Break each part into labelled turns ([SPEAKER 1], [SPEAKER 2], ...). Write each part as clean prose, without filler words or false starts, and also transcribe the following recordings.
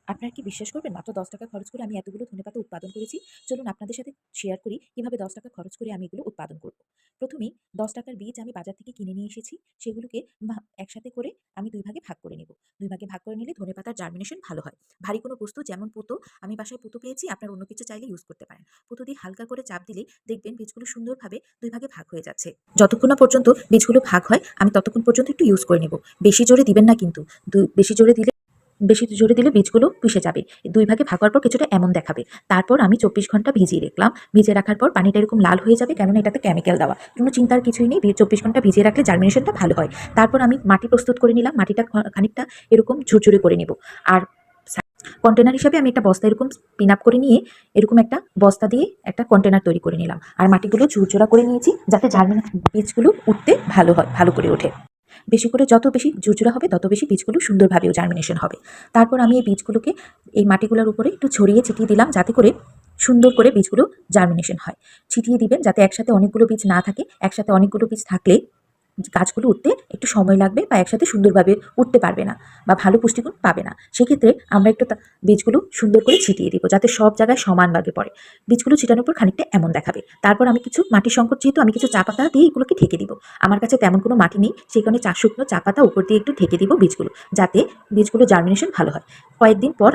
[SPEAKER 1] আপনার কি বিশ্বাস করবেন? মাত্র ৳১০ খরচ করে আমি এতগুলো ধনেপাতা উৎপাদন করেছি। চলুন আপনাদের সাথে শেয়ার করি কিভাবে ৳১০ খরচ করে আমি এগুলো উৎপাদন করব। প্রথমেই ৳১০ র বীজ আমি বাজার থেকে কিনে নিয়ে এসেছি। সেগুলোকে একসাথে করে আমি ২ ভাগে ভাগ করে নেব। ২ ভাগে ভাগ করে নিলে ধনেপাতার জার্মিনেশন ভালো হয়। ভারী কোনো বস্তু যেমন পুতো, আমি বাসায় পুতো পেয়েছি, আপনার অন্য কিছু চাইলে ইউজ করতে পারেন। পুতো দিয়ে হালকা করে চাপ দিলেই দেখবেন বীজগুলো সুন্দরভাবে ২ ভাগে ভাগ হয়ে যাচ্ছে। যতক্ষণ না পর্যন্ত বীজগুলো ভাগ হয় আমি ততক্ষণ পর্যন্ত একটু ইউজ করে নেব। বেশি জোরে দিবেন না কিন্তু। বেশি জোরে দিলে বীজগুলো পিষে যাবে। ২ ভাগে ভাগ হওয়ার পর কিছুটা এমন দেখাবে। তারপর আমি ২৪ ঘন্টা ভিজিয়ে রাখলাম। ভিজিয়ে রাখার পর পানিটা এরকম লাল হয়ে যাবে, কেননা এটাতে কেমিক্যাল দেওয়া। কোনো চিন্তার কিছুই নেই। ২৪ ঘন্টা ভিজিয়ে রাখলে জার্মিনেশনটা ভালো হয়। তারপর আমি মাটি প্রস্তুত করে নিলাম। মাটিটা খানিকটা এরকম ঝুরঝুরে করে নেব। আর কন্টেনার হিসেবে আমি একটা বস্তা এরকম পিন আপ করে নিয়ে এরকম একটা বস্তা দিয়ে একটা কন্টেনার তৈরি করে নিলাম। আর মাটিগুলো ঝুরঝুরা করে নিয়েছি যাতে বীজগুলো উঠতে ভালো হয়, ভালো করে ওঠে। যত বেশি ঝুরঝুরা হবে তত বেশি বীজগুলো সুন্দরভাবেও জার্মিনেশন হবে। তারপর আমি এই বীজগুলোকে এই মাটিগুলোর উপরে একটু ছড়িয়ে ছিটিয়ে দিলাম যাতে করে সুন্দর করে বীজগুলো জার্মিনেশন হয়। ছিটিয়ে দিবেন যাতে একসাথে অনেকগুলো বীজ না থাকে। একসাথে অনেকগুলো বীজ থাকলে গাছগুলো উঠতে একটু সময় লাগবে বা একসাথে সুন্দরভাবে উঠতে পারবে না বা ভালো পুষ্টিগুণ পাবে না। সেক্ষেত্রে আমরা একটু বীজগুলো সুন্দর করে ছিটিয়ে দিব যাতে সব জায়গায় সমান ভাগে পড়ে। বীজগুলো ছিটানোর পর খানিকটা এমন দেখাবে। তারপর আমি কিছু মাটির সংকট, যেহেতু আমি কিছু চা পাতা দিয়ে এগুলোকে ঢেকে দিব। আমার কাছে তেমন কোনো মাটি নেই, সেই কারণে শুকনো চা পাতা উপর দিয়ে একটু ঢেকে দিব বীজগুলো, যাতে বীজগুলো জার্মিনেশন ভালো হয়। কয়েকদিন পর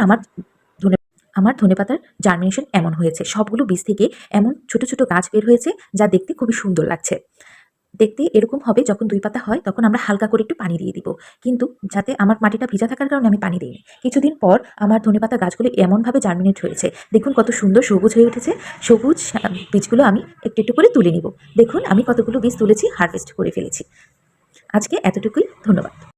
[SPEAKER 1] আমার ধনেপাতার জার্মিনেশন এমন হয়েছে। সবগুলো বীজ থেকে এমন ছোট ছোট গাছ বের হয়েছে যা দেখতে খুবই সুন্দর লাগছে। দেখতে এরকম হবে যখন ২ পাতা হয় তখন আমরা হালকা করে একটু পানি দিয়ে দিব। কিন্তু যাতে আমার মাটিটা ভিজা থাকার কারণে আমি পানি দিইনি। কিছুদিন পর আমার ধনেপাতা গাছগুলো এমনভাবে জার্মিনেট হয়েছে। দেখুন কত সুন্দর সবুজ হয়ে উঠেছে। সবুজ বীজগুলো আমি একটু একটু করে তুলে নিব। দেখুন আমি কতগুলো বীজ তুলেছি, হারভেস্ট করে ফেলেছি। আজকে এতটুকুই। ধন্যবাদ।